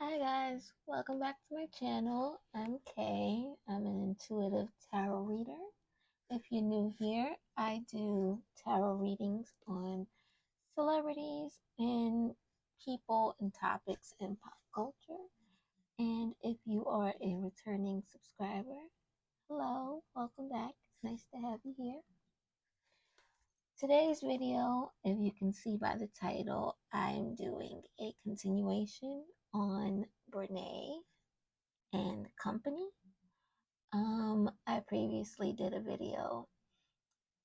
Hi guys, welcome back to my channel. I'm Kay. I'm an intuitive tarot reader. If you're new here, I do tarot readings on celebrities and people and topics in pop culture. And if you are a returning subscriber, hello, welcome back. It's nice to have you here. Today's video, if you can see by the title, I'm doing a continuation on Brenay and Company. I previously did a video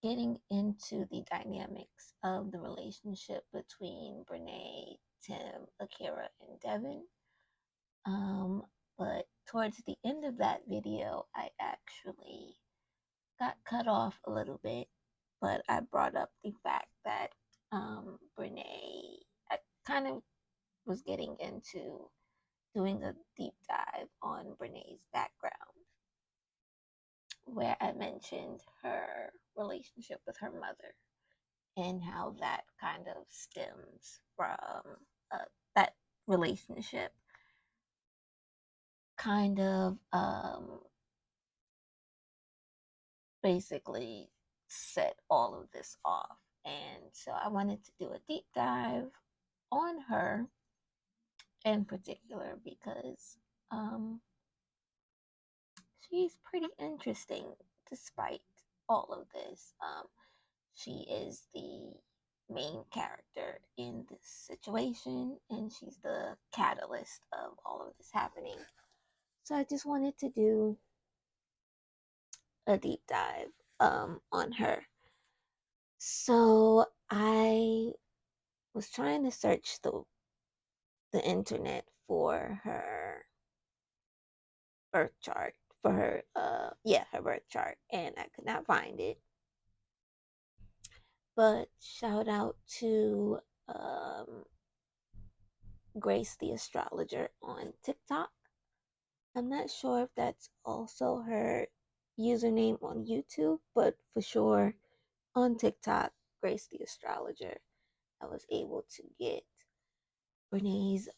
getting into the dynamics of the relationship between Brenay, Tim, Akira, and Devon. But towards the end of that video, I actually got cut off a little bit, but I brought up the fact that Brenay, I kind of was getting into doing a deep dive on Brenay's background, where I mentioned her relationship with her mother and how that kind of stems from that relationship kind of basically set all of this off. And so I wanted to do a deep dive on her in particular because she's pretty interesting despite all of this. She is the main character in this situation, and she's the catalyst of all of this happening. So I just wanted to do a deep dive on her. So I was trying to search the internet for her birth chart, for her her birth chart, and I could not find it. But shout out to Grace the Astrologer on TikTok. I'm not sure if that's also her username on YouTube, but for sure on TikTok, Grace the Astrologer, I was able to get Brenay's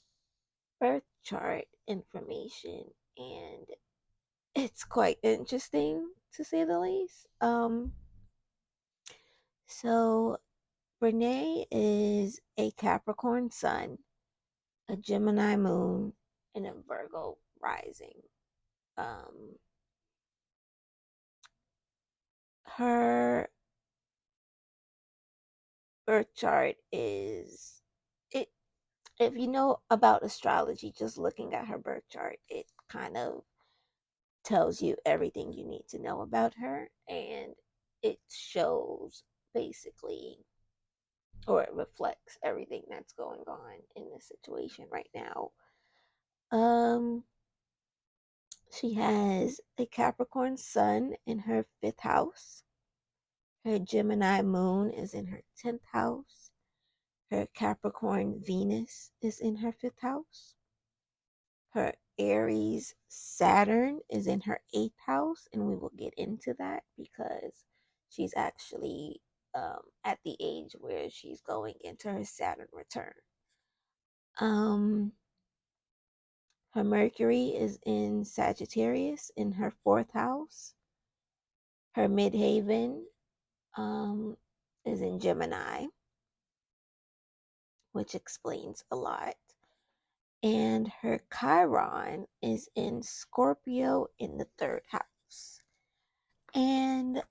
birth chart information, and it's quite interesting to say the least. So Brenay is a Capricorn sun, a Gemini moon, and a Virgo rising. Her birth chart is it. If you know about astrology, just looking at her birth chart, it kind of tells you everything you need to know about her, and it shows basically, or it reflects everything that's going on in this situation right now. She has a Capricorn sun in her 5th house. Her Gemini moon is in her 10th house. Her Capricorn Venus is in her 5th house. Her Aries Saturn is in her 8th house, and we will get into that because she's actually at the age where she's going into her Saturn return. Her Mercury is in Sagittarius in her 4th house. Her Midhaven is in Gemini, which explains a lot. And her Chiron is in Scorpio in the 3rd house. And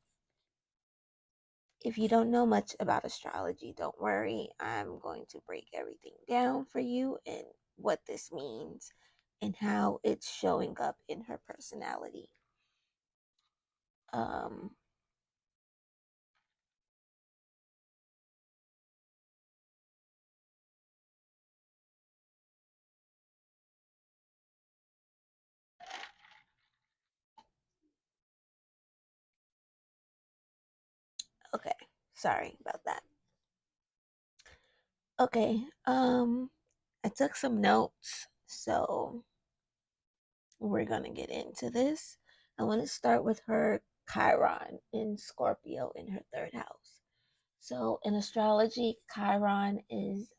if you don't know much about astrology, don't worry. I'm going to break everything down for you and what this means and how it's showing up in her personality. Okay, sorry about that. Okay, I took some notes, so we're gonna get into this. I want to start with her Chiron in Scorpio in her 3rd house. So in astrology, Chiron is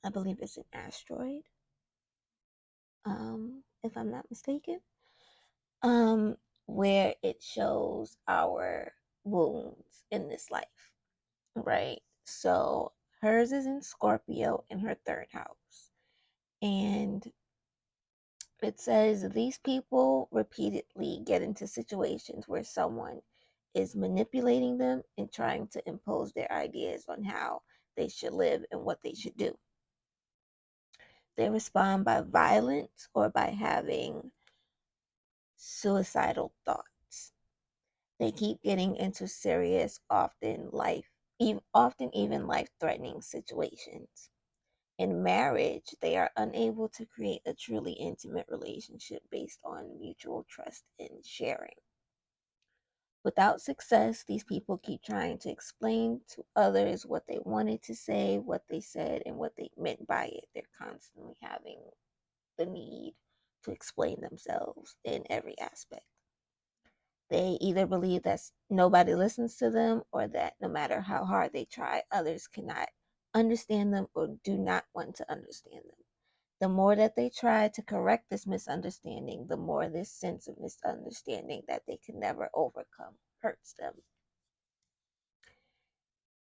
I believe it's an asteroid, if I'm not mistaken, where it shows our wounds in this life, right? So hers is in Scorpio in her third house. And it says these people repeatedly get into situations where someone is manipulating them and trying to impose their ideas on how they should live and what they should do. They respond by violence or by having suicidal thoughts. They keep getting into serious, often even life-threatening situations. In marriage, they are unable to create a truly intimate relationship based on mutual trust and sharing. Without success, these people keep trying to explain to others what they wanted to say, what they said, and what they meant by it. They're constantly having the need to explain themselves in every aspect. They either believe that nobody listens to them or that no matter how hard they try, others cannot understand them or do not want to understand them. The more that they try to correct this misunderstanding, the more this sense of misunderstanding that they can never overcome hurts them.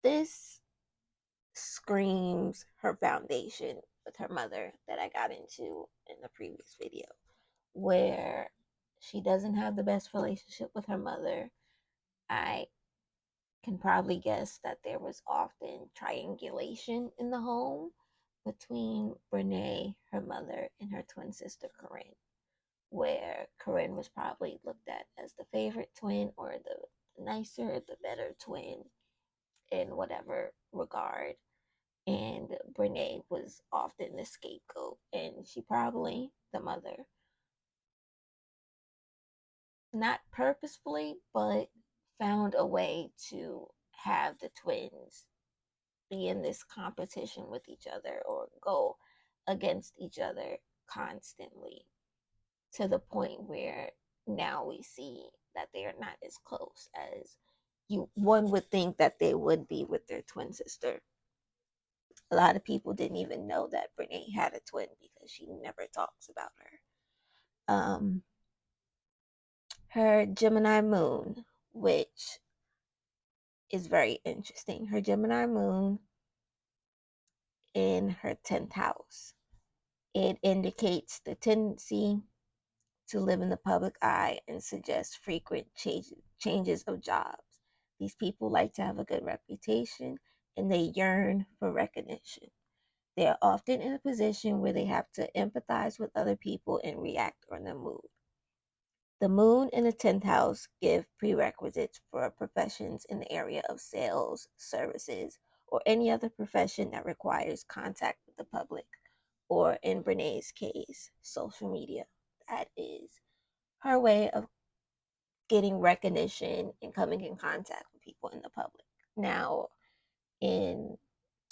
This screams her foundation with her mother that I got into in the previous video, where she doesn't have the best relationship with her mother. I can probably guess that there was often triangulation in the home between Brenay, her mother, and her twin sister Corinne, where Corinne was probably looked at as the favorite twin or the nicer, the better twin in whatever regard. And Brenay was often the scapegoat, and she probably, the mother, not purposefully, but found a way to have the twins be in this competition with each other or go against each other constantly, to the point where now we see that they are not as close as one would think that they would be with their twin sister. A lot of people didn't even know that Brenay had a twin because she never talks about her. Her Gemini moon, which is very interesting. Her Gemini moon in her 10th house. It indicates the tendency to live in the public eye and suggests frequent changes of jobs. These people like to have a good reputation and they yearn for recognition. They are often in a position where they have to empathize with other people and react on their mood. The moon in the 10th house give prerequisites for professions in the area of sales, services, or any other profession that requires contact with the public, or in Brenay's case, social media. That is her way of getting recognition and coming in contact with people in the public. Now, in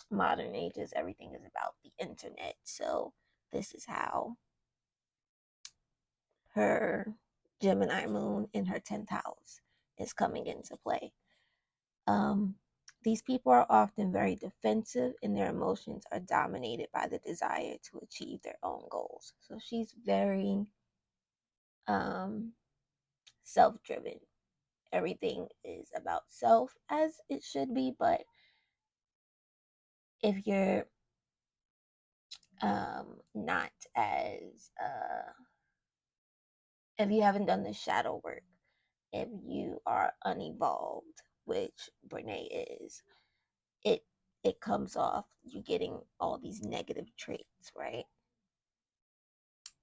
modern ages, everything is about the internet. So this is how her Gemini moon in her 10th house is coming into play. Um, these people are often very defensive and their emotions are dominated by the desire to achieve their own goals. So she's very self-driven. Everything is about self, as it should be, but if you're not as if you haven't done the shadow work, if you are unevolved, which Brenay is, it it comes off you getting all these negative traits, right?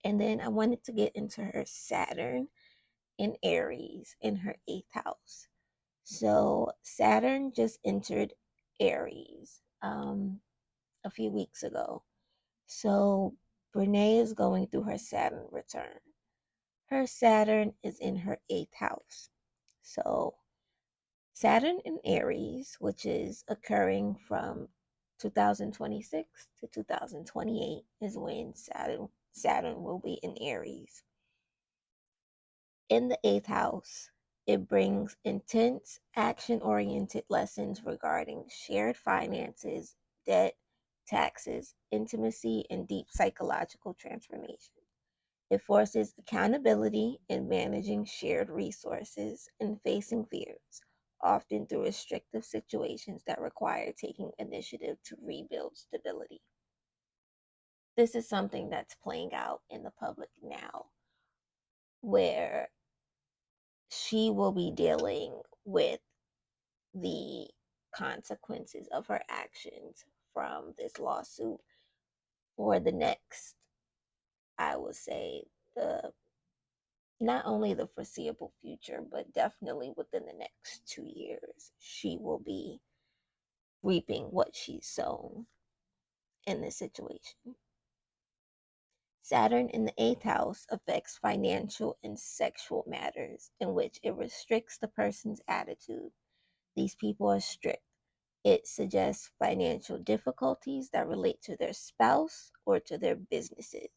And then I wanted to get into her Saturn in Aries in her 8th house. So Saturn just entered Aries a few weeks ago. So Brenay is going through her Saturn return. Her Saturn is in her 8th house. So Saturn in Aries, which is occurring from 2026 to 2028, is when Saturn will be in Aries. In the 8th house, it brings intense, action oriented lessons regarding shared finances, debt, taxes, intimacy, and deep psychological transformation. It forces accountability in managing shared resources and facing fears, often through restrictive situations that require taking initiative to rebuild stability. This is something that's playing out in the public now, where she will be dealing with the consequences of her actions from this lawsuit for the next, I would say, the not only the foreseeable future, but definitely within the next 2 years, she will be reaping what she's sown in this situation. Saturn in the eighth house affects financial and sexual matters, in which it restricts the person's attitude. These people are strict. It suggests financial difficulties that relate to their spouse or to their businesses.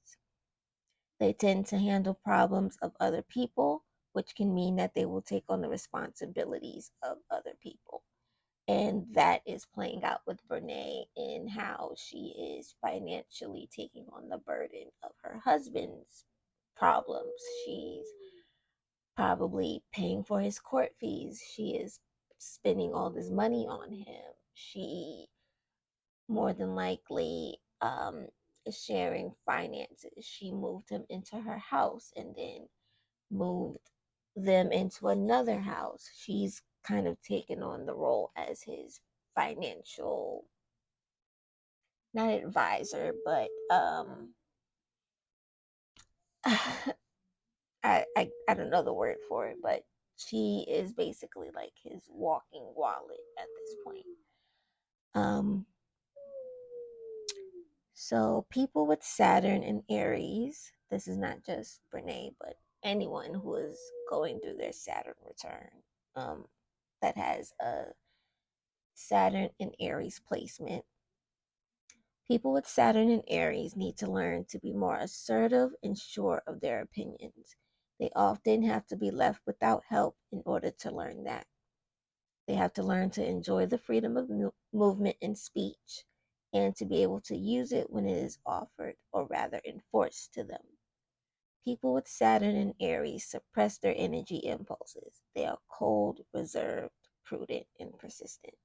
They tend to handle problems of other people, which can mean that they will take on the responsibilities of other people. And that is playing out with Brenay in how she is financially taking on the burden of her husband's problems. She's probably paying for his court fees. She is spending all this money on him. She more than likely is sharing finances. She moved him into her house and then moved them into another house. She's kind of taken on the role as his financial, not advisor, but I don't know the word for it, but she is basically like his walking wallet at this point. So people with Saturn and Aries, this is not just Brenay, but anyone who is going through their Saturn return, that has a Saturn and Aries placement. People with Saturn and Aries need to learn to be more assertive and sure of their opinions. They often have to be left without help in order to learn that. They have to learn to enjoy the freedom of movement and speech and to be able to use it when it is offered, or rather enforced to them. People with Saturn and Aries suppress their energy impulses. They are cold, reserved, prudent, and persistent.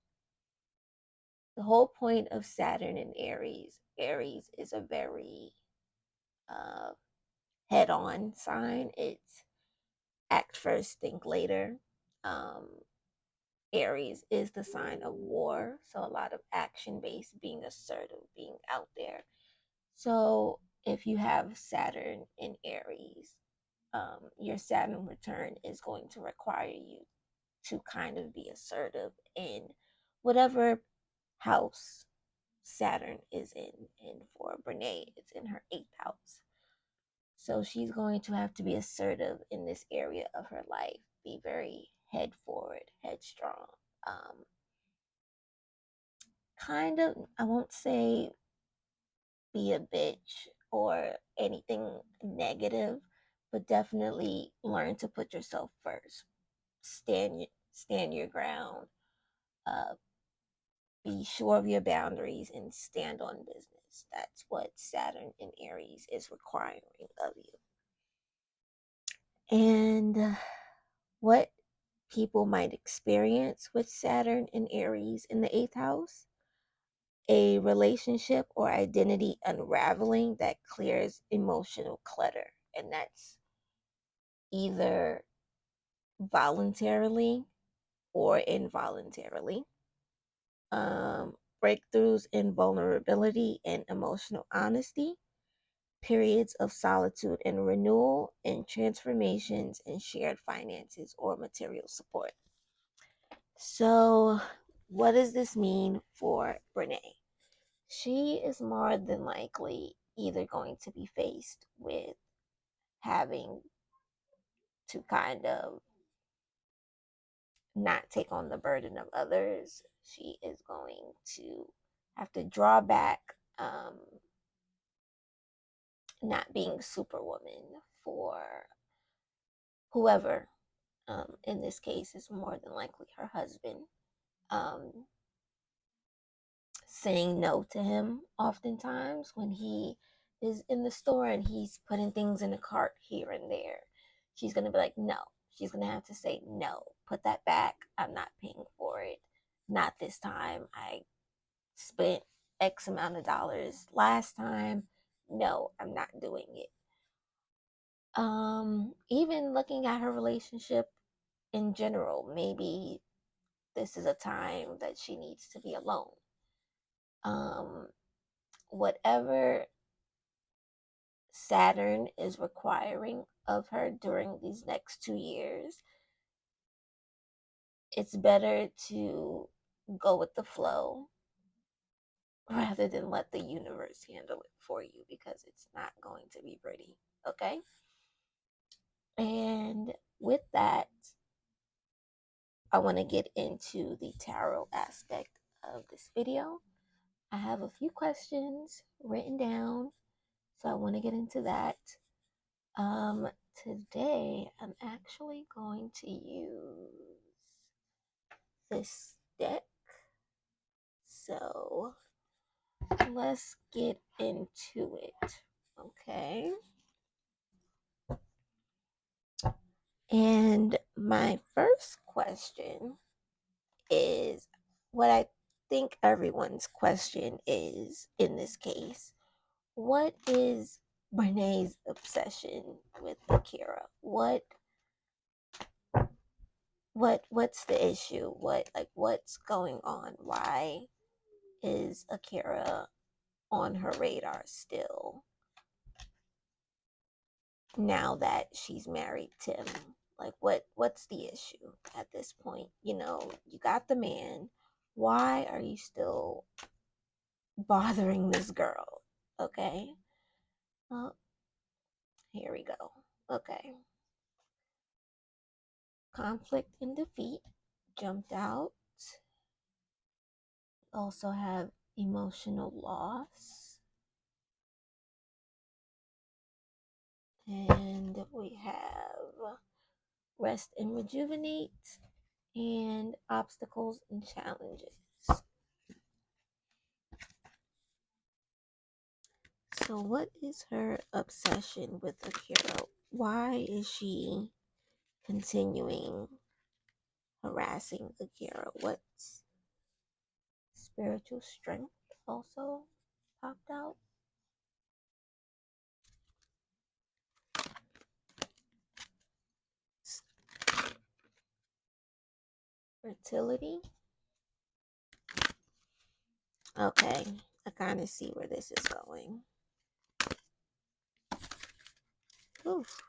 The whole point of Saturn and Aries is a very head-on sign. It's act first, think later. Um, Aries is the sign of war, so a lot of action-based, being assertive, being out there. So if you have Saturn in Aries, your Saturn return is going to require you to kind of be assertive in whatever house Saturn is in. And for Brenay, it's in her eighth house. So she's going to have to be assertive in this area of her life, be very head forward, headstrong. Kind of, I won't say be a bitch or anything negative, but definitely learn to put yourself first. Stand your ground. Uh, be sure of your boundaries and stand on business. That's what Saturn in Aries is requiring of you. And what people might experience with Saturn in Aries in the eighth house: a relationship or identity unraveling that clears emotional clutter. And that's either voluntarily or involuntarily. Breakthroughs in vulnerability and emotional honesty, periods of solitude and renewal, and transformations in shared finances or material support. So, what does this mean for Brenay? She is more than likely either going to be faced with having to kind of not take on the burden of others. She is going to have to draw back, not being superwoman for whoever. In this case, is more than likely her husband. saying no to him oftentimes when he is in the store and he's putting things in a cart here and there. She's going to be like, no. She's going to have to say, no, put that back. I'm not paying for it. Not this time. I spent X amount of dollars last time. No, I'm not doing it. Even looking at her relationship in general, maybe this is a time that she needs to be alone. Whatever Saturn is requiring of her during these next 2 years, it's better to go with the flow rather than let the universe handle it for you, because it's not going to be pretty. Okay? And with that, I want to get into the tarot aspect of this video. I have a few questions written down, so I want to get into that. Today I'm actually going to use this deck. So let's get into it. Okay. And my first question is what I think everyone's question is in this case. What is Brenay's obsession with Akira? What's the issue? What's going on? Why is Akira on her radar still now that she's married Tim? What's the issue at this point? You got the man. Why are you still bothering this girl? Okay. Well, here we go. Okay. Conflict and defeat jumped out. Also have emotional loss. And we have rest and rejuvenate, and obstacles and challenges. So what is her obsession with Akira? Why is she continuing harassing Akira? What's spiritual strength also popped out? Fertility. Okay, I kind of see where this is going. Oof.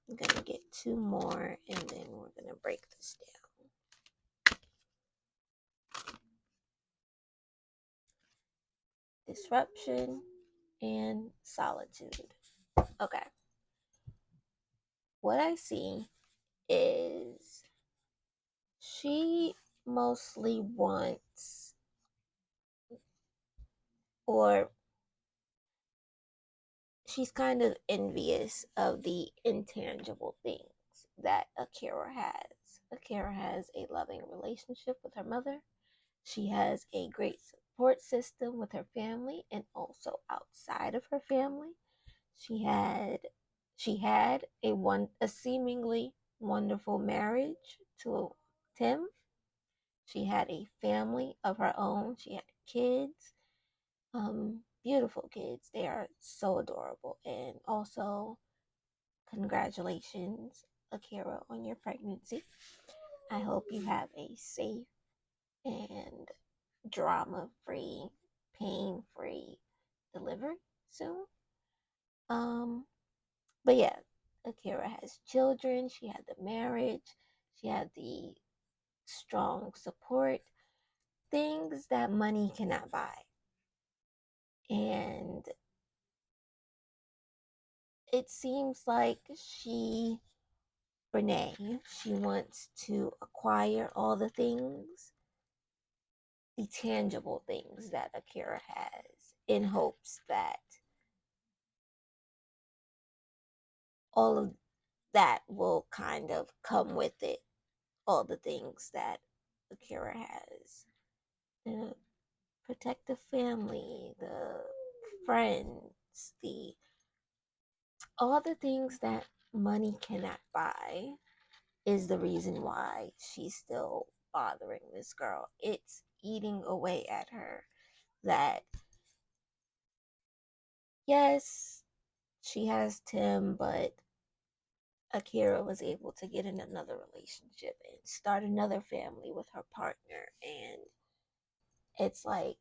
I'm going to get two more and then we're going to break this down. Disruption and solitude. Okay. What I see is she mostly wants, or she's kind of envious of the intangible things that Akira has. Akira has a loving relationship with her mother. She has a great support system with her family and also outside of her family. She had a seemingly wonderful marriage to Tim. She had a family of her own. She had kids, beautiful kids. They are so adorable. And also, congratulations, Akira, on your pregnancy. I hope you have a safe and drama-free, pain-free delivery soon. But yeah, Akira has children. She had the marriage. She had the strong support, things that money cannot buy. And it seems like Brenay, she wants to acquire all the things, the tangible things that Akira has, in hopes that all of that will kind of come with it. All the things that Akira has. The protective family, the friends, the all the things that money cannot buy is the reason why she's still bothering this girl. It's eating away at her. That, yes, she has Tim, but Akira was able to get in another relationship and start another family with her partner. And it's like,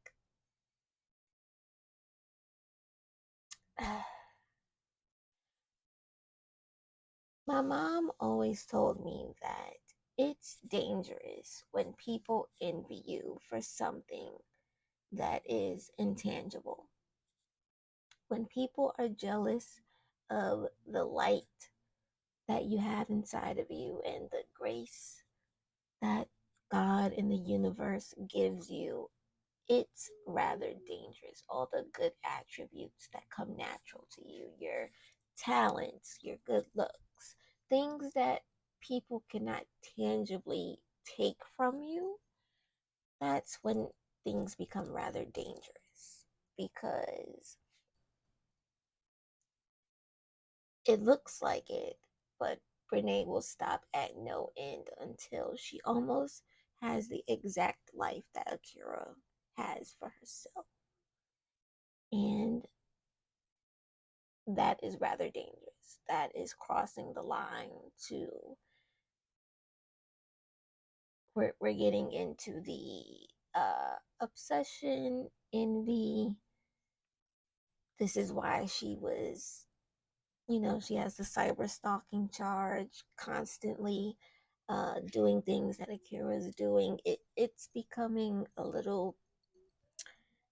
my mom always told me that it's dangerous when people envy you for something that is intangible. When people are jealous of the light that you have inside of you and the grace that God and the universe gives you, it's rather dangerous. All the good attributes that come natural to you, your talents, your good looks, things that people cannot tangibly take from you, that's when things become rather dangerous, because it looks like it, but Brenay will stop at no end until she almost has the exact life that Akira has for herself. And that is rather dangerous. That is crossing the line to, we're getting into the obsession, envy. This is why she was, she has the cyber stalking charge, constantly doing things that Akira is doing. It's becoming a little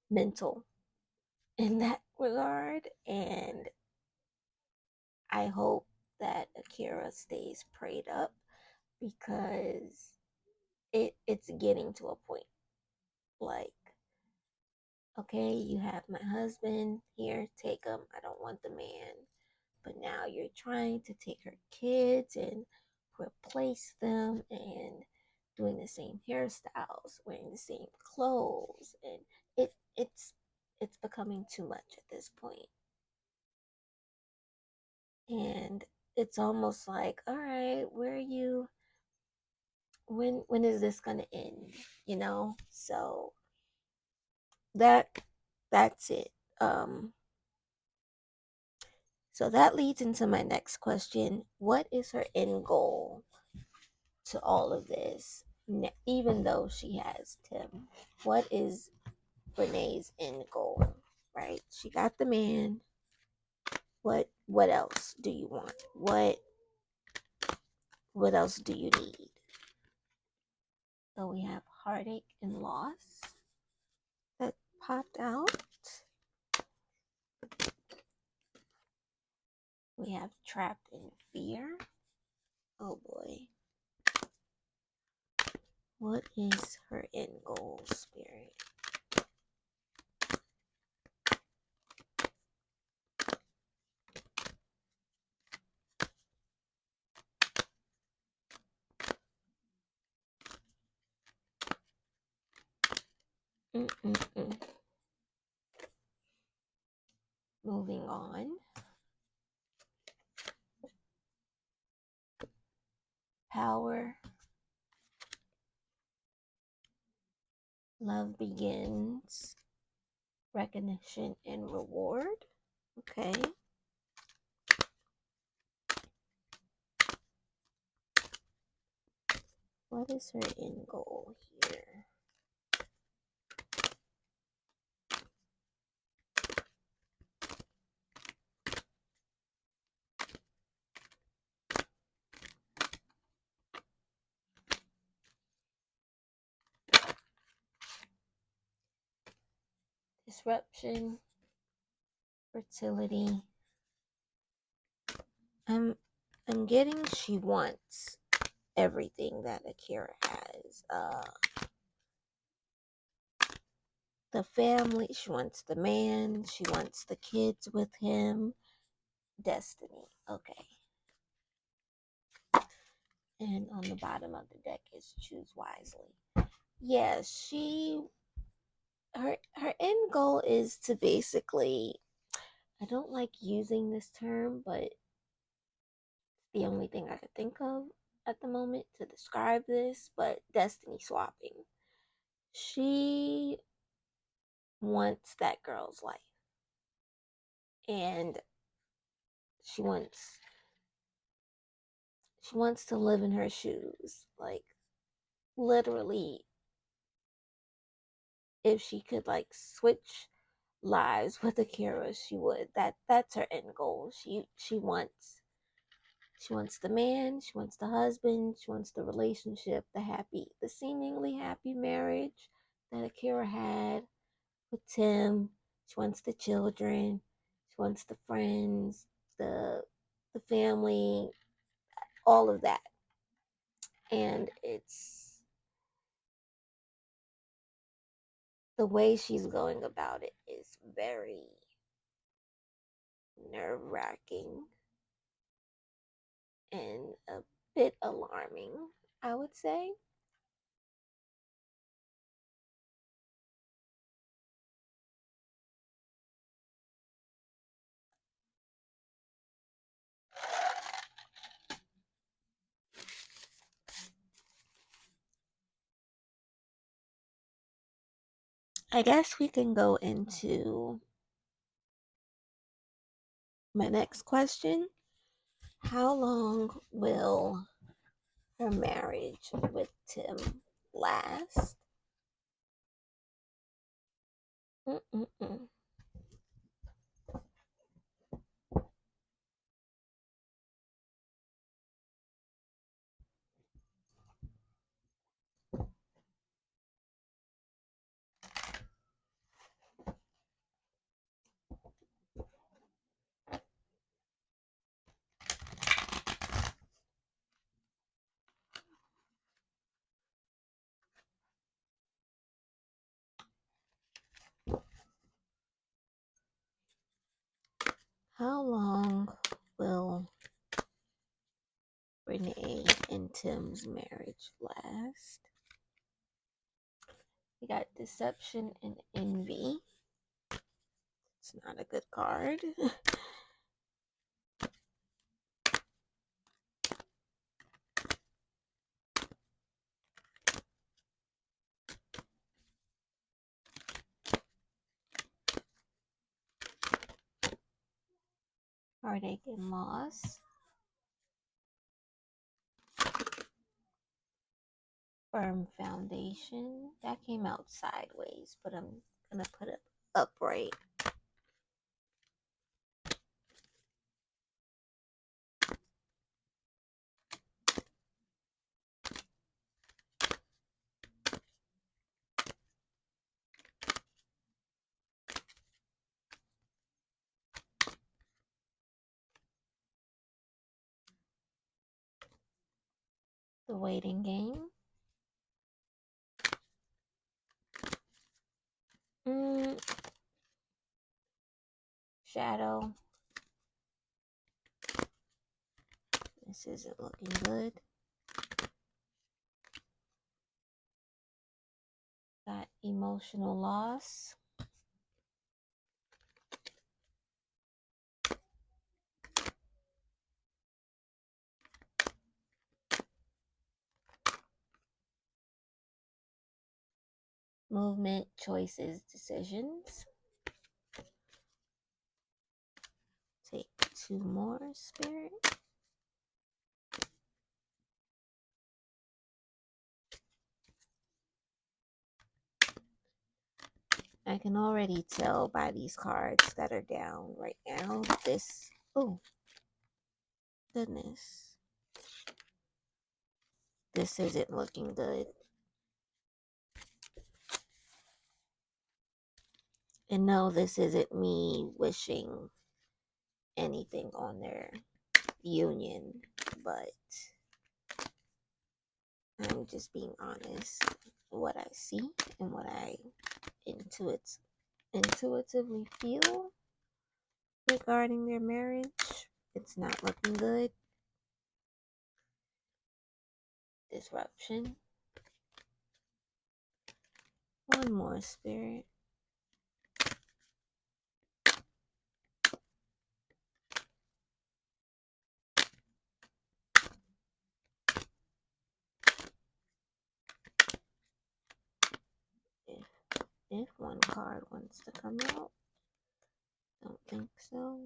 mental in that regard, and I hope that Akira stays prayed up, because it's getting to a point like, okay, you have my husband here, take him. I don't want the man. But now you're trying to take her kids and replace them, and doing the same hairstyles, wearing the same clothes, and it's becoming too much at this point. And it's almost like, all right, where are you? When is this gonna end? So that that's it. So that leads into my next question. What is her end goal to all of this? Even though she has Tim, what is Brenay's end goal? Right? She got the man. What else do you want? What else do you need? So we have heartache and loss that popped out. We have trapped in fear. Oh boy. What is her end goal, Spirit? Mm-mm-mm. Moving on. Power. Love begins. Recognition and reward. Okay. What is her end goal here? Disruption, fertility. I'm getting she wants everything that Akira has. The family, she wants the man, she wants the kids with him. Destiny. Okay. And on the bottom of the deck is choose wisely. Yeah, her end goal is to basically, I don't like using this term, but the only thing I could think of at the moment to describe this, but destiny swapping. She wants that girl's life. And she wants to live in her shoes. Like, literally, if she could like switch lives with Akira, she would. That's her end goal. She wants the man, she wants the husband, she wants the relationship, the seemingly happy marriage that Akira had with Tim. She wants the children, she wants the friends, the family, all of that. And it's the way she's going about it is very nerve-wracking and a bit alarming, I would say. I guess we can go into my next question. How long will her marriage with Tim last? Mm-mm-mm. How long will Brenay and Tim's marriage last? We got deception and envy. It's not a good card. Heartache and loss. Firm foundation. That came out sideways, but I'm gonna put it upright. The waiting game. Shadow. This isn't looking good. Got emotional loss. Movement, choices, decisions. Take 2 more, Spirit. I can already tell by these cards that are down right now. Oh, goodness. This isn't looking good. And no, this isn't me wishing anything on their union, but I'm just being honest. What I see and what I intuitively feel regarding their marriage, it's not looking good. disruption. One more, Spirit. If one card wants to come out. Don't think so.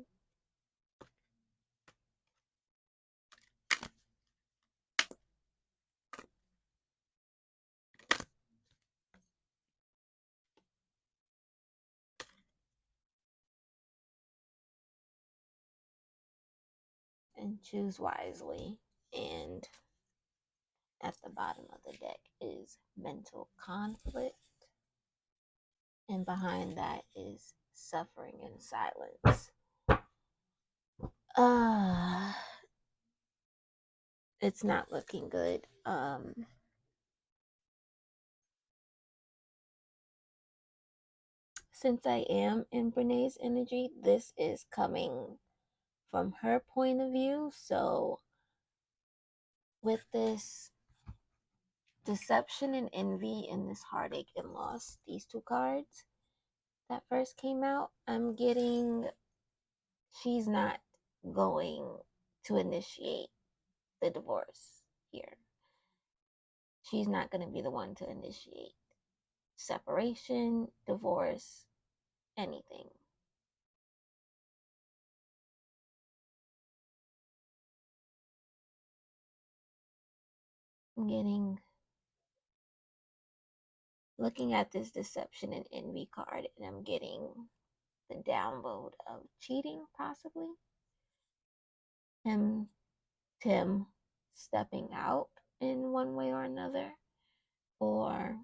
And choose wisely. And at the bottom of the deck is mental conflict. And behind that is suffering and silence. It's not looking good. Since I am in Brenay's energy, this is coming from her point of view. So with this deception and envy and this heartache and loss, these two cards that first came out, I'm getting she's not going to initiate the divorce here. She's not going to be the one to initiate separation, divorce, anything. I'm getting, looking at this deception and envy card, and I'm getting the download of cheating, possibly. Tim stepping out in one way or another, or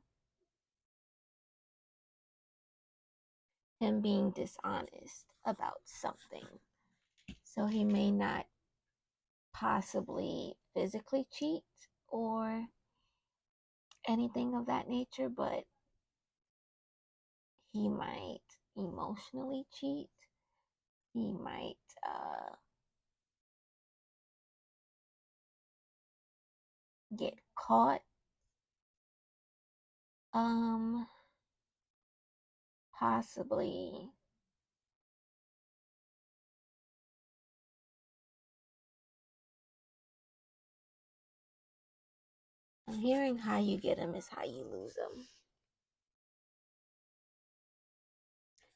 him being dishonest about something. So he may not possibly physically cheat or anything of that nature, but he might emotionally cheat. He might get caught. Possibly I'm hearing how you get them is how you lose them.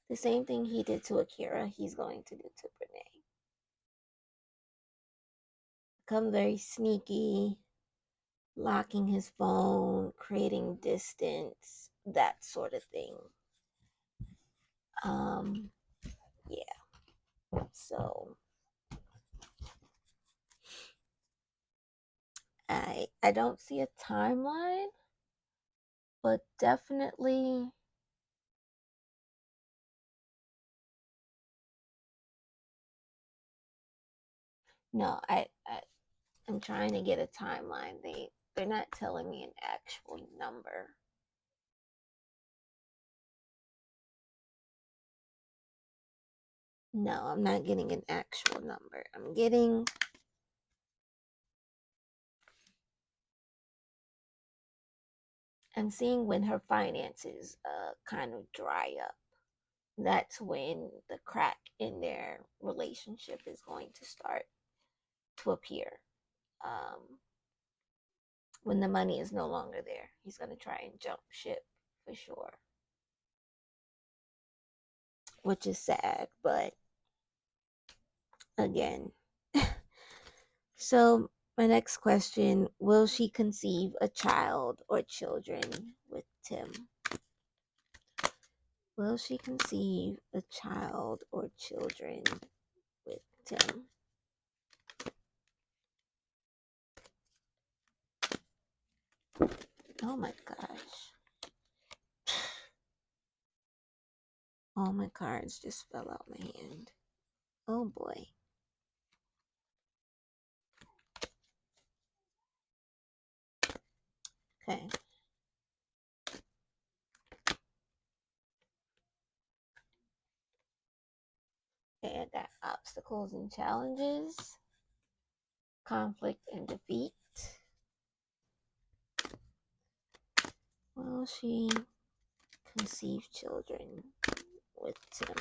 The same thing he did to Akira, he's going to do to Brenay. Become very sneaky, locking his phone, creating distance, that sort of thing. Yeah. So I don't see a timeline, but definitely no, I'm trying to get a timeline. They're not telling me an actual number. No, I'm not getting an actual number. I'm seeing when her finances kind of dry up. That's when the crack in their relationship is going to start to appear. When the money is no longer there, he's going to try and jump ship for sure, which is sad, but again. So my next question, will she conceive a child or children with Tim? Will she conceive a child or children with Tim? Oh my gosh. All my cards just fell out my hand. Oh boy. Okay. Okay, I got obstacles and challenges, conflict and defeat, Will she conceive children with Tim?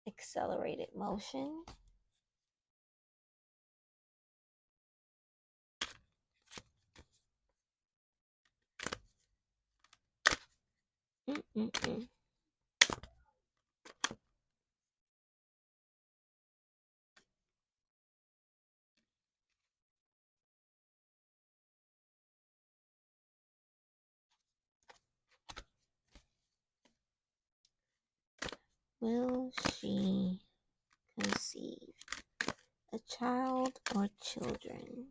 Accelerated motion. Will she conceive a child or children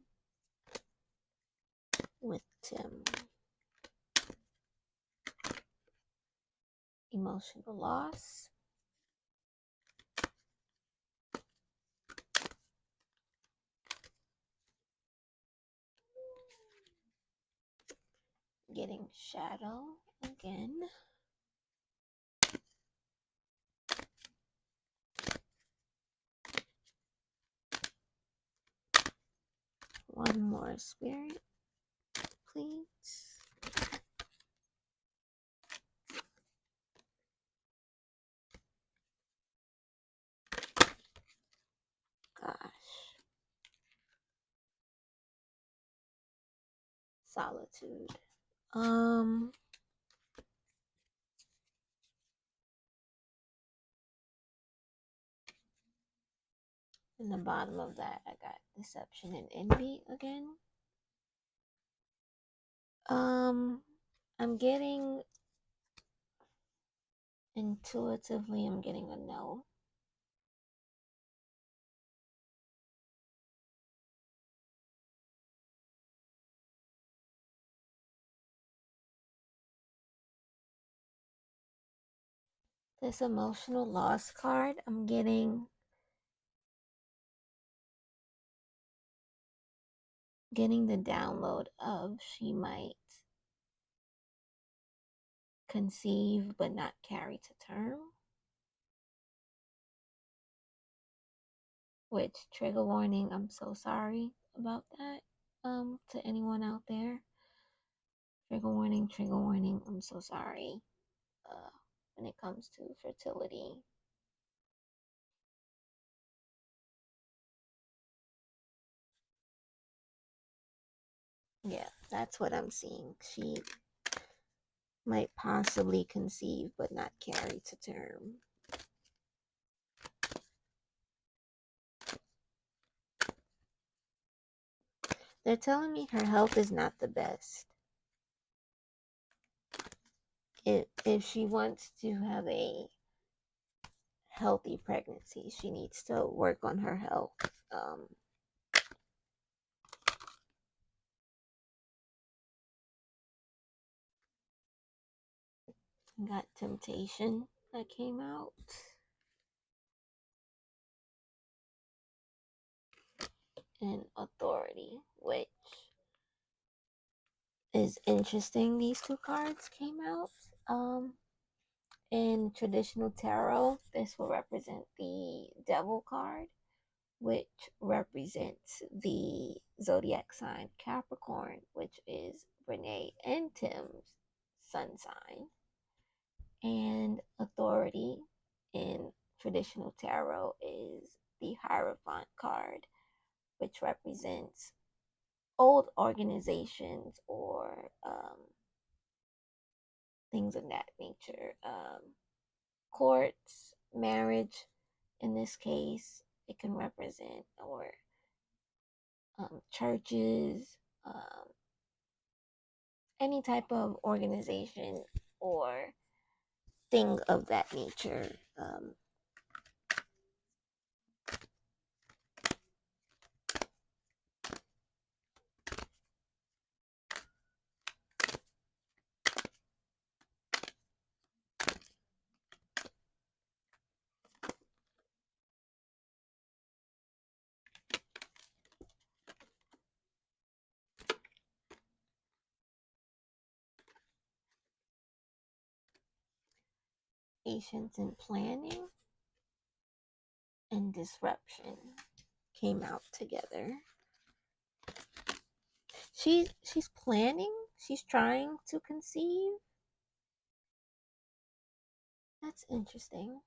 with Tim? Emotional loss. Getting shadow again. One more spirit, please. Gosh. Solitude. In the bottom of that, I got deception and envy again. I'm getting, intuitively, I'm getting a no. This emotional loss card, I'm getting the download of she might conceive but not carry to term. Which, trigger warning, I'm so sorry about that. To anyone out there. Trigger warning, I'm so sorry. When it comes to fertility. Yeah, that's what I'm seeing. She might possibly conceive but not carry to term. They're telling me her health is not the best. If she wants to have a healthy pregnancy, she needs to work on her health. Got temptation that came out. And authority, which is interesting. These two cards came out. In traditional tarot, this will represent the Devil card, which represents the zodiac sign Capricorn, which is Brenay and Tim's sun sign. And authority in traditional tarot is the Hierophant card, which represents old organizations or things of that nature. Courts, marriage, in this case, it can represent, or churches, any type of organization or thing of that nature. Patience and planning and disruption came out together. She's planning. She's trying to conceive. That's interesting.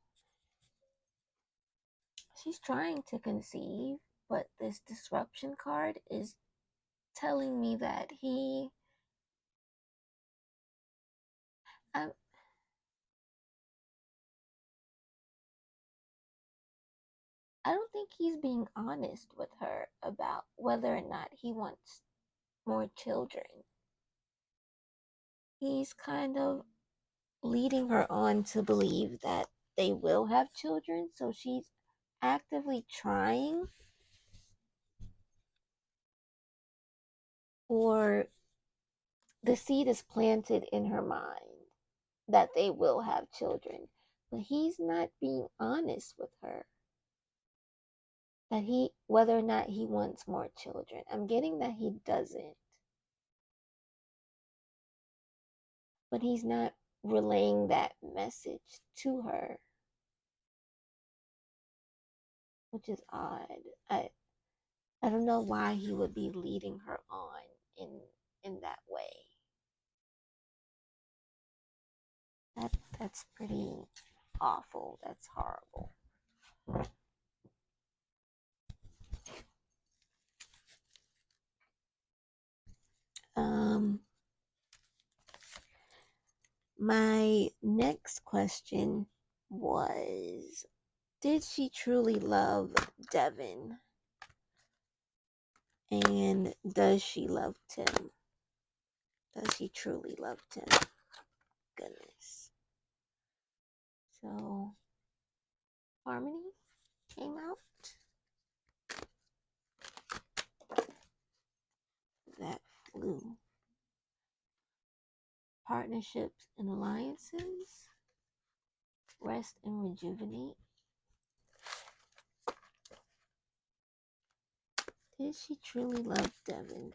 She's trying to conceive, but this disruption card is telling me that um, I don't think he's being honest with her about whether or not he wants more children. He's kind of leading her on to believe that they will have children, so she's actively trying, or the seed is planted in her mind that they will have children, but he's not being honest with her that whether or not he wants more children. I'm getting that he doesn't, but he's not relaying that message to her, which is odd. I don't know why he would be leading her on in that way. That's pretty awful. That's horrible. My next question was, did she truly love Devon? And does she love Tim? Does she truly love Tim? Goodness. So, Harmony came out. That flew. Partnerships and alliances. Rest and rejuvenate. Did she truly love Devon?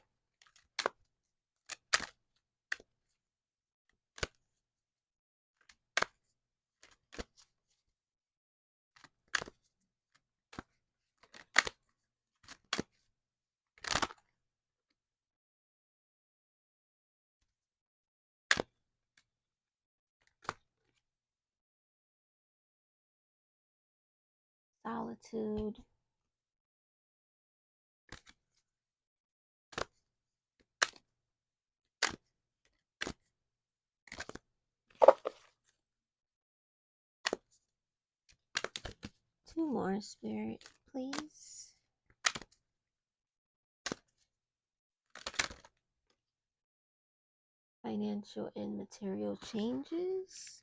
Solitude. Two more, Spirit, please. Financial and material changes.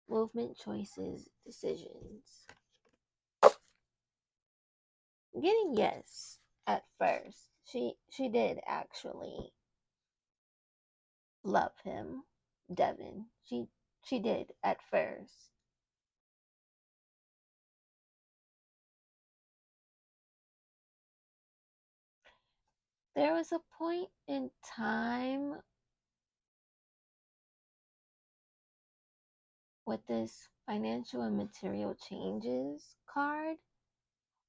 Movement, choices, decisions. I'm getting yes at first. She did actually love him, Devon. She did at first. There was a point in time with this financial and material changes card.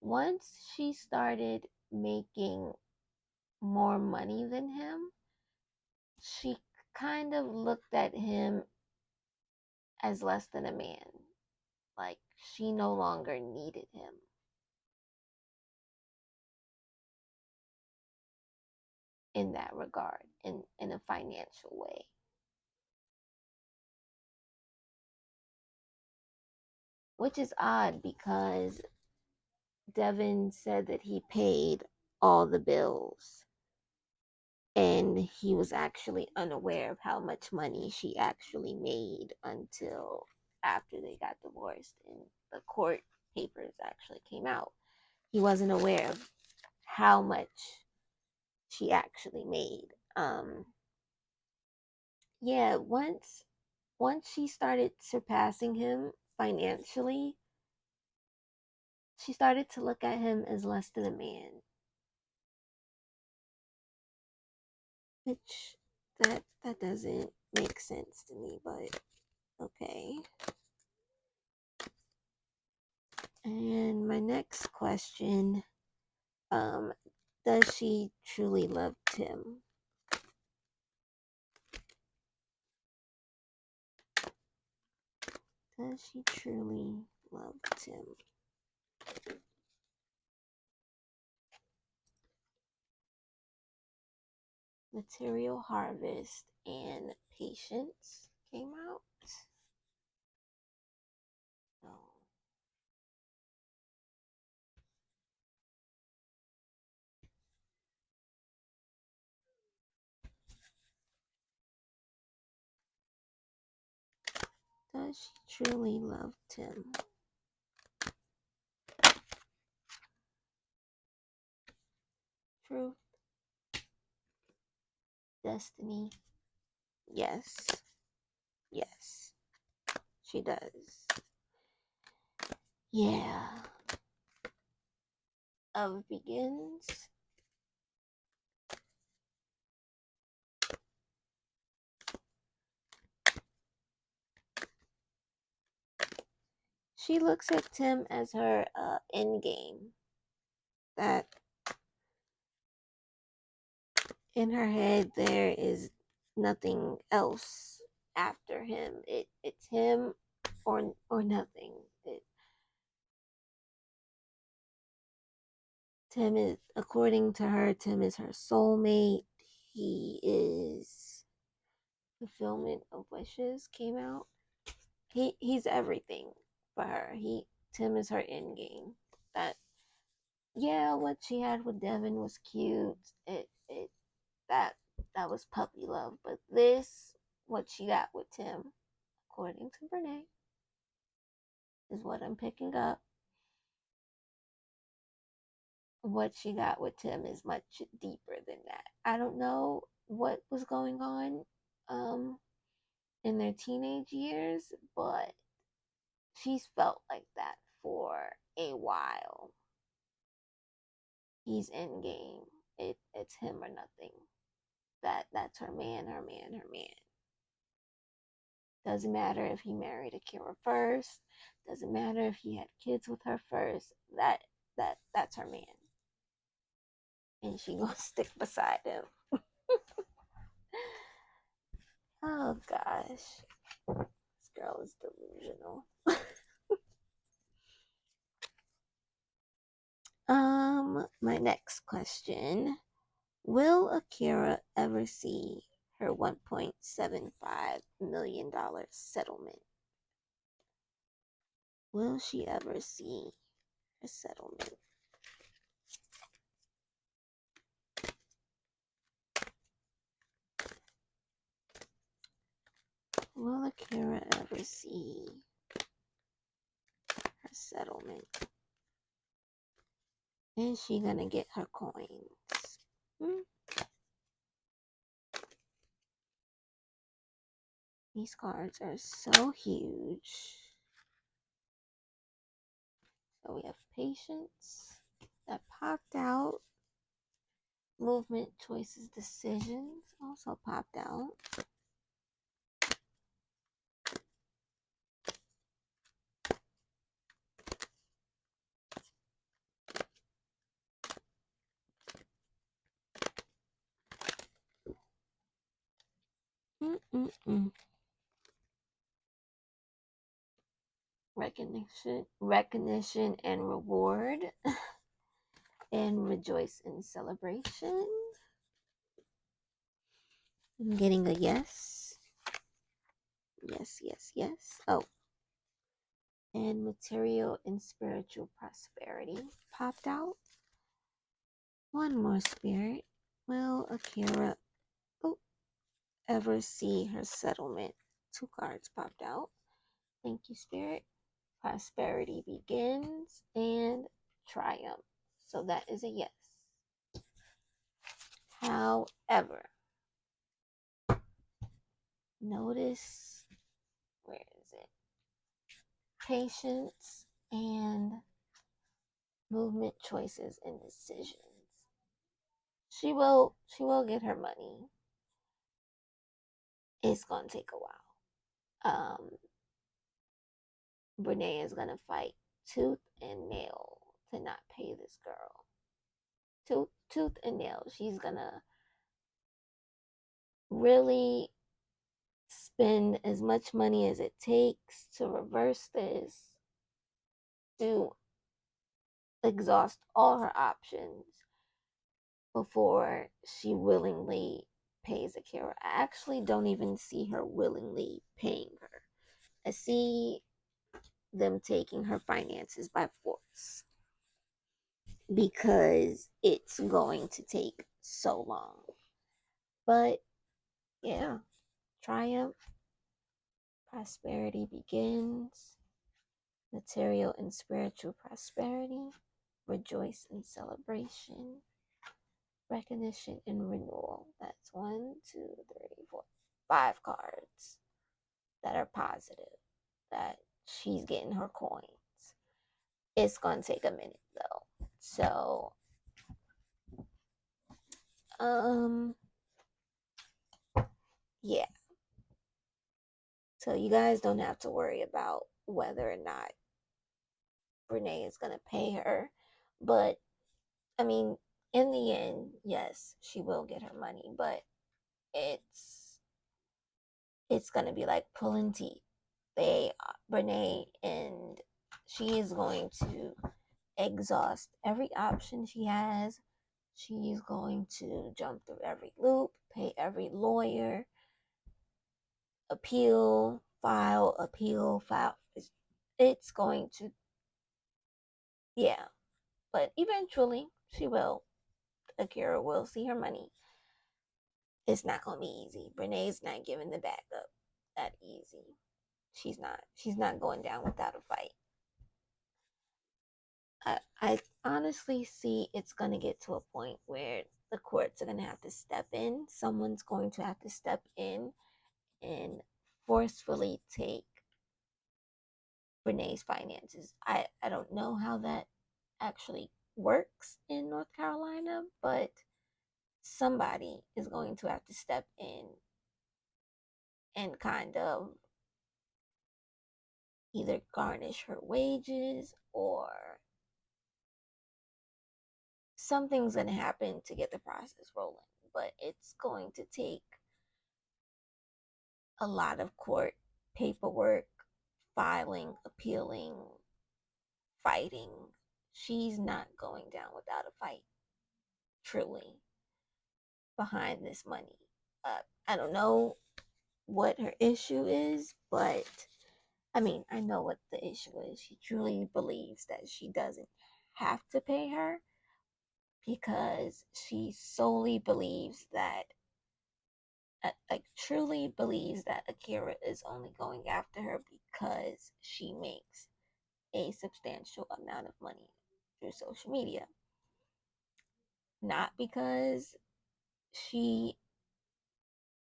Once she started making more money than him, she kind of looked at him as less than a man. Like she no longer needed him. In that regard, in a financial way. Which is odd because Devon said that he paid all the bills and he was actually unaware of how much money she actually made until after they got divorced and the court papers actually came out. He wasn't aware of how much she actually made. Yeah, once she started surpassing him financially, she started to look at him as less than a man. Which that doesn't make sense to me, but okay. And my next question, does she truly love Tim? Does she truly love Tim? Material Harvest and Patience came out. So, does she truly love Tim? Truth. Destiny. Yes. Yes. She does. Yeah. Of Begins. She looks at Tim as her end game. That in her head there is nothing else after him. It's him or nothing. Tim is, according to her, Tim is her soulmate. He is fulfillment of wishes came out. He's everything for her. Tim is her end game. That yeah, what she had with Devon was cute. It that that was puppy love. But this, what she got with Tim, according to Brenay, is what I'm picking up. What she got with Tim is much deeper than that. I don't know what was going on in their teenage years, but she's felt like that for a while. He's in game. It's him or nothing. That's her man, her man, her man. Doesn't matter if he married Akira first. Doesn't matter if he had kids with her first. That's her man. And she gonna stick beside him. Oh gosh. This girl is delusional. My next question. Will Akira ever see her $1.75 million settlement? Will she ever see her settlement? Will Akira ever see her settlement? Is she gonna get her coins? These cards are so huge. So we have Patience that popped out. Movement, Choices, Decisions also popped out. Recognition and reward, and rejoice in celebration. I'm getting a yes. Yes. Oh, and material and spiritual prosperity popped out. One more, Spirit. Will Akira ever see her settlement? 2 cards popped out. Thank you, Spirit. Prosperity begins and triumph. So that is a yes. However, notice, where is it? Patience and movement, choices, and decisions. She will get her money. It's gonna take a while. Brenay is gonna fight tooth and nail to not pay this girl. Tooth and nail. She's gonna really spend as much money as it takes to reverse this, to exhaust all her options before she willingly pays Akira. I actually don't even see her willingly paying her. I see them taking her finances by force because it's going to take so long. But yeah, triumph, prosperity begins, material and spiritual prosperity, rejoice and celebration, recognition and renewal. That's 1, 2, 3, 4, 5 cards that are positive, that she's getting her coins. It's gonna take a minute though. So yeah. So you guys don't have to worry about whether or not Brenay is gonna pay her. But I mean, in the end, yes, she will get her money, but it's gonna be like pulling teeth. Brenay, and she is going to exhaust every option she has. She's going to jump through every loop, pay every lawyer, appeal, file, appeal, file. It's going to, yeah. But eventually, she will. Akira will see her money. It's not going to be easy. Brenay's not giving the back up that easy. She's not. She's not going down without a fight. I honestly see it's going to get to a point where the courts are going to have to step in. Someone's going to have to step in and forcefully take Brenay's finances. I don't know how that actually works in North Carolina, but somebody is going to have to step in and kind of either garnish her wages or something's going to happen to get the process rolling. But it's going to take a lot of court paperwork, filing, appealing, fighting. She's not going down without a fight, truly, behind this money. I don't know what her issue is, but I mean, I know what the issue is. She truly believes that she doesn't have to pay her because she solely believes that, like, truly believes that Akira is only going after her because she makes a substantial amount of money through social media. Not because she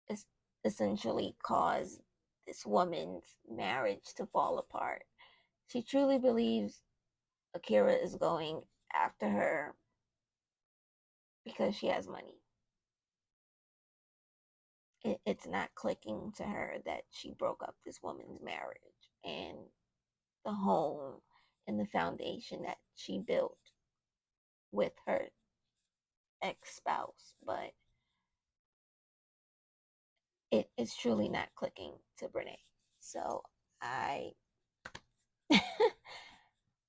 is essentially caused this woman's marriage to fall apart. She truly believes Akira is going after her because she has money. It's not clicking to her that she broke up this woman's marriage and the home and the foundation that she built with her ex-spouse. But it's truly not clicking to Brenay. So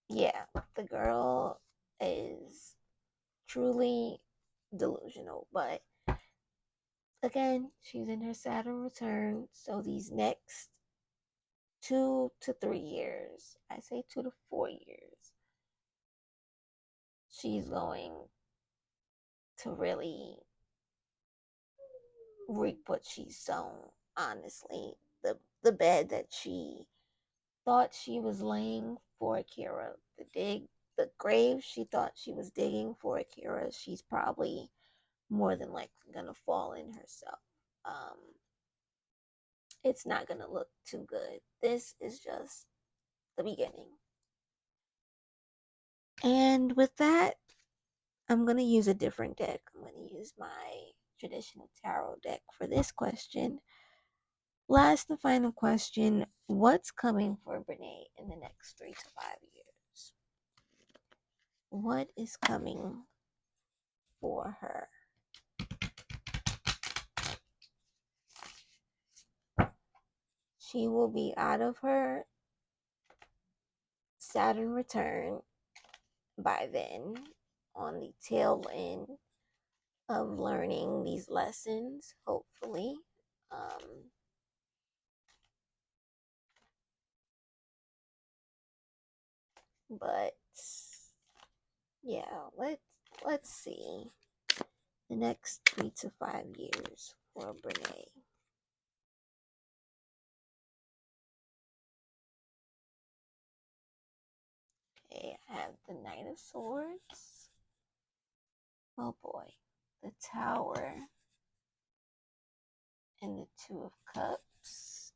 yeah, the girl is truly delusional. But again, she's in her Saturn return. So these next 2 to 3 years, I say 2 to 4 years, she's going to really reap what she's sown. Honestly, the bed that she thought she was laying for Akira, the grave she thought she was digging for Akira, she's probably more than likely gonna fall in herself. Um, it's not gonna look too good. This is just the beginning. And with that, I'm gonna use a different deck. I'm gonna use my traditional tarot deck for this question. Last and final question: what's coming for Brenay in the next 3 to 5 years? what is coming for her? She will be out of her Saturn return by then, on the tail end of learning these lessons, hopefully. But yeah, let's see the next 3 to 5 years for Brenay. Okay, I have the Knight of Swords. Oh boy, the Tower and the Two of Cups.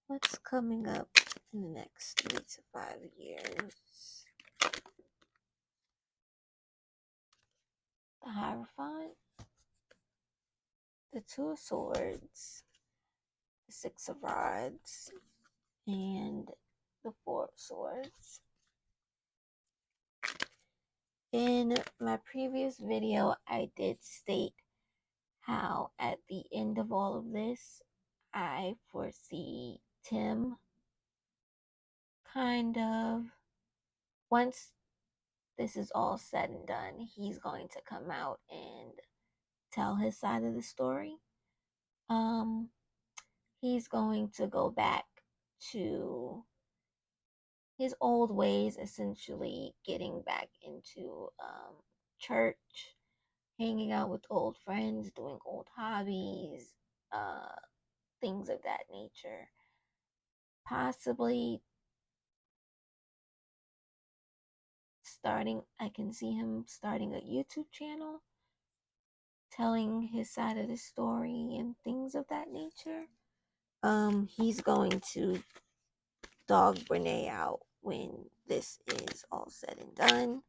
What's coming up in the next 3 to 5 years? The Hierophant, the Two of Swords, the Six of Rods, and the Four of Swords. In my previous video, I did state how at the end of all of this, I foresee Tim kind of, once this is all said and done, he's going to come out and tell his side of the story. He's going to go back to his old ways, essentially getting back into church, hanging out with old friends, doing old hobbies, things of that nature. Possibly I can see him starting a YouTube channel, telling his side of the story and things of that nature. He's going to dog Brenay out when this is all said and done.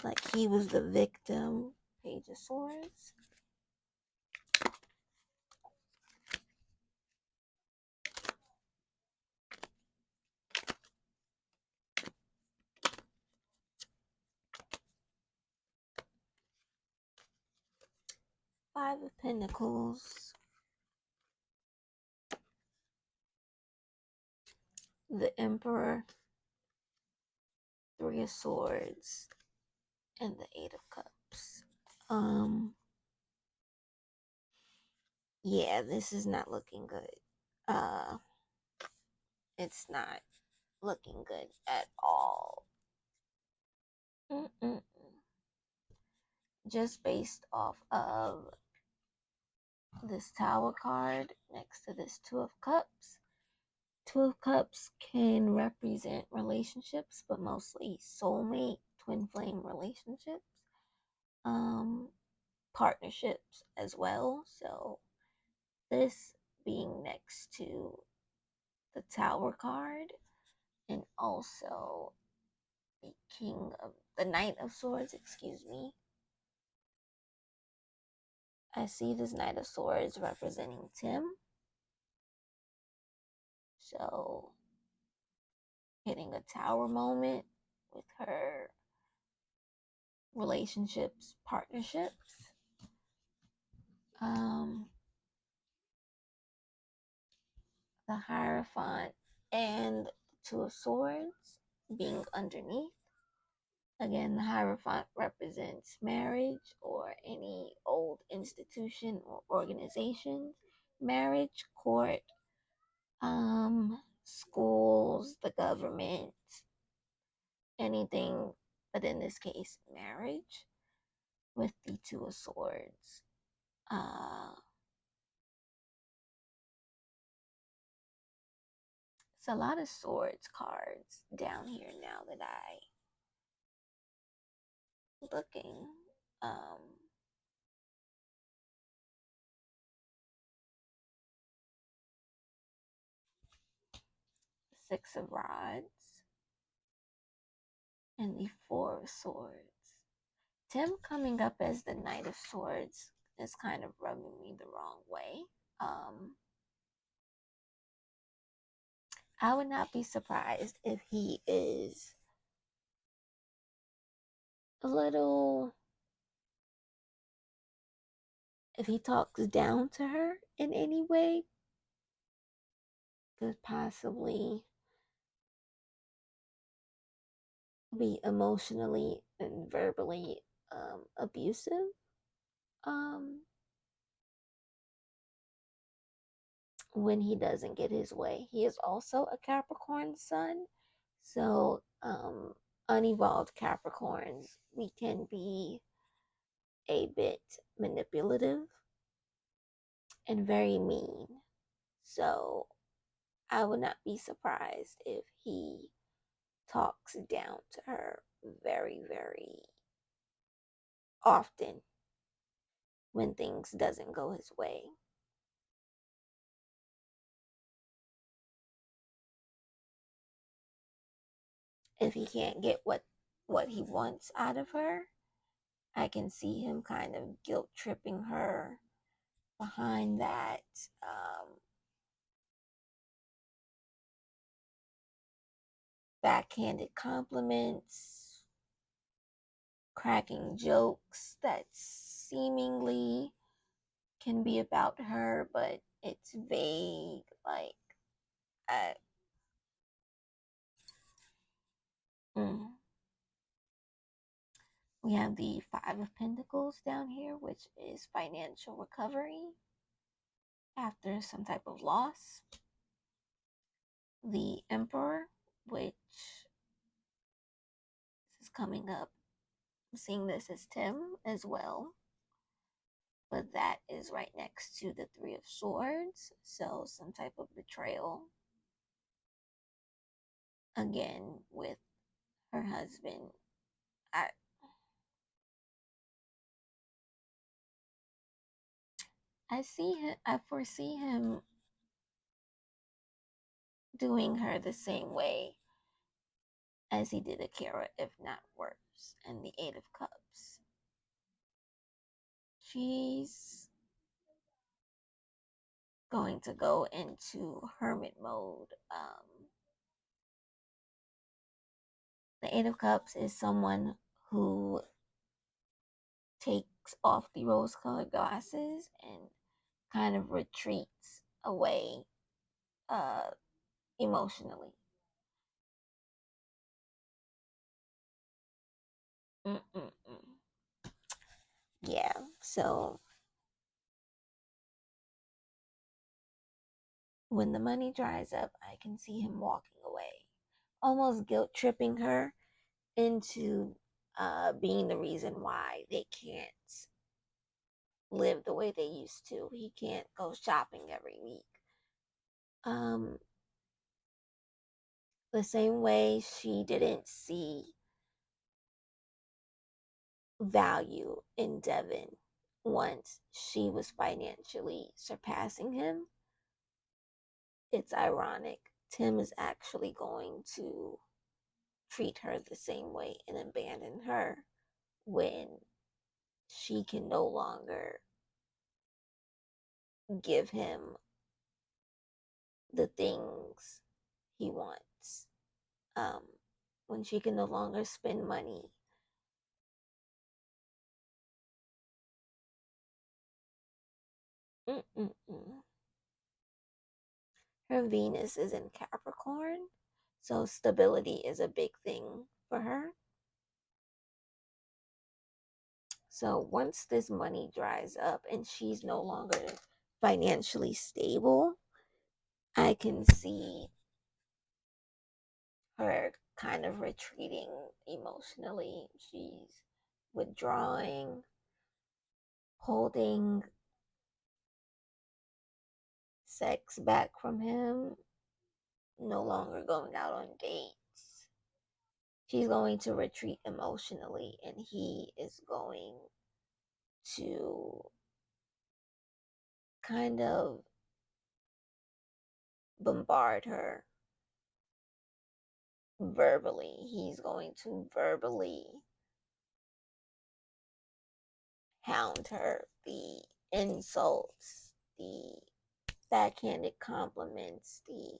Like he was the victim. Page of Swords. Five of Pentacles. The Emperor. Three of Swords. And the Eight of Cups. Yeah, this is not looking good. It's not looking good at all. Just based off of this Tower card next to this Two of Cups. Two of Cups can represent relationships, but mostly soulmate, twin flame relationships, partnerships as well. So this being next to the Tower card, and also the Knight of Swords, excuse me. I see this Knight of Swords representing Tim. So hitting a Tower moment with her relationships, partnerships. The Hierophant and the Two of Swords being underneath. Again, the Hierophant represents marriage or any old institution or organization. Marriage, court, schools, the government, anything, but in this case, marriage with the Two of Swords. It's a lot of swords cards down here now that looking. Six of Rods and the Four of Swords. Tim coming up as the Knight of Swords is kind of rubbing me the wrong way. I would not be surprised if he is a little, if he talks down to her in any way, could possibly be emotionally and verbally abusive. Um, when he doesn't get his way. He is also a Capricorn sun. So, unevolved Capricorns, we can be a bit manipulative and very mean. So, I would not be surprised if he talks down to her very, very often when things doesn't go his way. If he can't get what he wants out of her, I can see him kind of guilt tripping her behind that. Backhanded compliments, cracking jokes that seemingly can be about her, but it's vague. Like, I, mm. We have the Five of Pentacles down here, which is financial recovery after some type of loss. The Emperor, which is coming up. I'm seeing this as Tim as well, but that is right next to the Three of Swords, so some type of betrayal again with her husband. I I foresee him doing her the same way as he did Akira, if not worse. And the Eight of Cups. She's going to go into hermit mode. The Eight of Cups is someone who takes off the rose colored glasses and kind of retreats away uh, emotionally. Mm-mm-mm. Yeah, so when the money dries up, I can see him walking away, almost guilt tripping her into being the reason why they can't live the way they used to. He can't go shopping every week. Um, the same way she didn't see value in Devon once she was financially surpassing him. It's ironic. Tim is actually going to treat her the same way and abandon her when she can no longer give him the things he wants. Um, when she can no longer spend money. Mm-mm-mm. Her Venus is in Capricorn, so stability is a big thing for her. So once this money dries up and she's no longer financially stable, I can see her kind of retreating emotionally. She's withdrawing, holding sex back from him, no longer going out on dates. She's going to retreat emotionally, and he is going to kind of bombard her verbally. He's going to verbally hound her. The insults, the backhanded compliments, the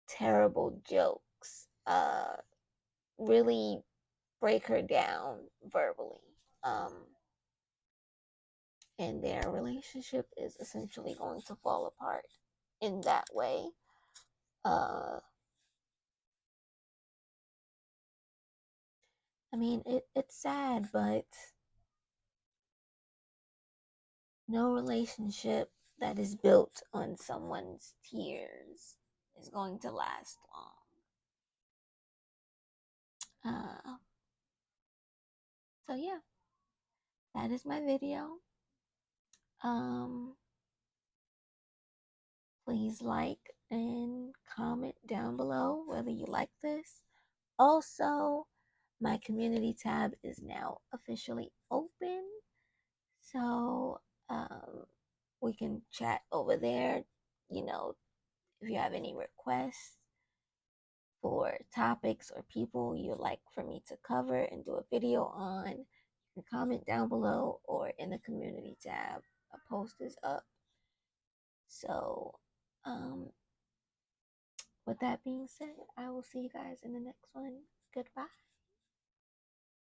terrible jokes really break her down verbally. And their relationship is essentially going to fall apart in that way. I mean, it's sad, but no relationship that is built on someone's tears is going to last long. So yeah, that is my video. Please like and comment down below whether you like this. Also, my community tab is now officially open, so we can chat over there. You know, if you have any requests for topics or people you'd like for me to cover and do a video on, you can comment down below or in the community tab. A post is up. So, with that being said, I will see you guys in the next one. Goodbye.